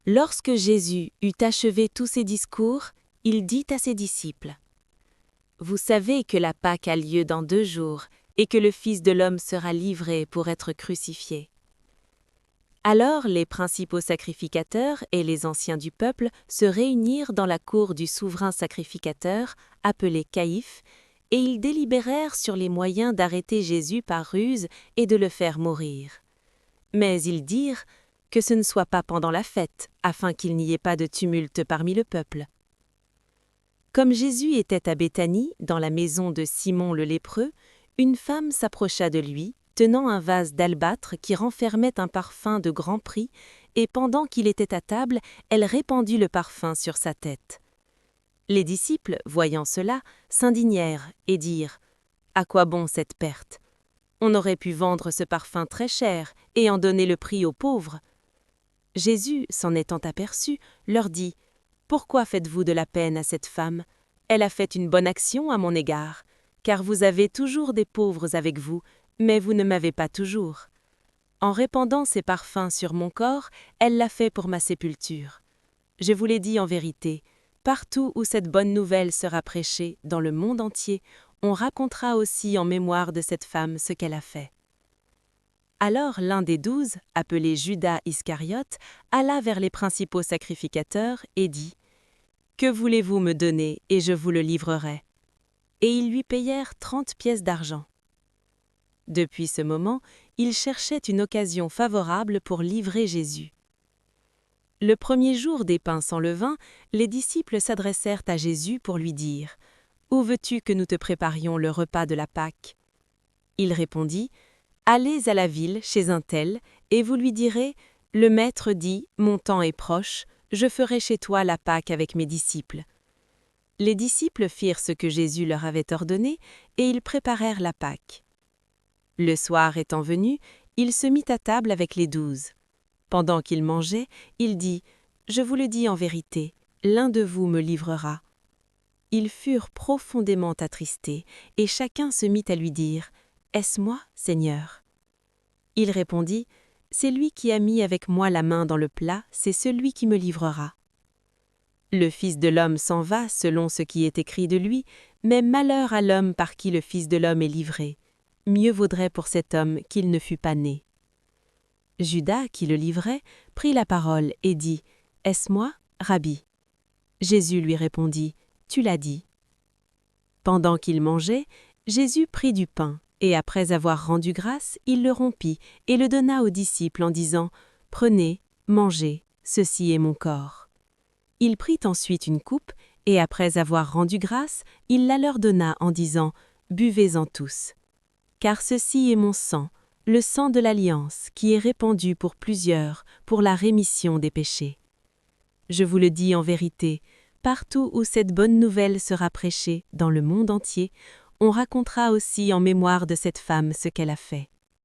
Lorsque Jésus eut achevé tous ses discours, il dit à ses disciples : « Vous savez que la Pâque a lieu dans 2 jours et que le Fils de l'homme sera livré pour être crucifié. » Alors les principaux sacrificateurs et les anciens du peuple se réunirent dans la cour du souverain sacrificateur, appelé Caïphe, et ils délibérèrent sur les moyens d'arrêter Jésus par ruse et de le faire mourir. Mais ils dirent que ce ne soit pas pendant la fête, afin qu'il n'y ait pas de tumulte parmi le peuple. Comme Jésus était à Béthanie, dans la maison de Simon le lépreux, une femme s'approcha de lui, tenant un vase d'albâtre qui renfermait un parfum de grand prix, et pendant qu'il était à table, elle répandit le parfum sur sa tête. Les disciples, voyant cela, s'indignèrent et dirent : « À quoi bon cette perte ? On aurait pu vendre ce parfum très cher et en donner le prix aux pauvres. » Jésus, s'en étant aperçu, leur dit : « Pourquoi faites-vous de la peine à cette femme ? Elle a fait une bonne action à mon égard, car vous avez toujours des pauvres avec vous, mais vous ne m'avez pas toujours. En répandant ces parfums sur mon corps, elle l'a fait pour ma sépulture. Je vous l'ai dit en vérité, partout où cette bonne nouvelle sera prêchée, dans le monde entier, on racontera aussi en mémoire de cette femme ce qu'elle a fait. » Alors l'un des 12, appelé Judas Iscariote, alla vers les principaux sacrificateurs et dit : « Que voulez-vous me donner, et je vous le livrerai ? » Et ils lui payèrent 30 pièces d'argent. Depuis ce moment, il cherchait une occasion favorable pour livrer Jésus. Le premier jour des pains sans levain, les disciples s'adressèrent à Jésus pour lui dire : « Où veux-tu que nous te préparions le repas de la Pâque ? » Il répondit : « Allez à la ville chez un tel, et vous lui direz : Le Maître dit, mon temps est proche, je ferai chez toi la Pâque avec mes disciples. » Les disciples firent ce que Jésus leur avait ordonné, et ils préparèrent la Pâque. Le soir étant venu, il se mit à table avec les 12. Pendant qu'il mangeait, il dit : « Je vous le dis en vérité, l'un de vous me livrera. » Ils furent profondément attristés, et chacun se mit à lui dire : « Est-ce moi, Seigneur ? » Il répondit : « C'est lui qui a mis avec moi la main dans le plat, c'est celui qui me livrera. » Le Fils de l'homme s'en va selon ce qui est écrit de lui, mais malheur à l'homme par qui le Fils de l'homme est livré. Mieux vaudrait pour cet homme qu'il ne fût pas né. Judas, qui le livrait, prit la parole et dit : « Est-ce moi, Rabbi ? » Jésus lui répondit : « Tu l'as dit. » Pendant qu'il mangeait, Jésus prit du pain, et après avoir rendu grâce, il le rompit et le donna aux disciples en disant : « Prenez, mangez, ceci est mon corps. » Il prit ensuite une coupe, et après avoir rendu grâce, il la leur donna en disant : « Buvez-en tous. Car ceci est mon sang, le sang de l'alliance, qui est répandu pour plusieurs, pour la rémission des péchés. Je vous le dis en vérité, partout où cette bonne nouvelle sera prêchée, dans le monde entier, on racontera aussi en mémoire de cette femme ce qu'elle a fait. »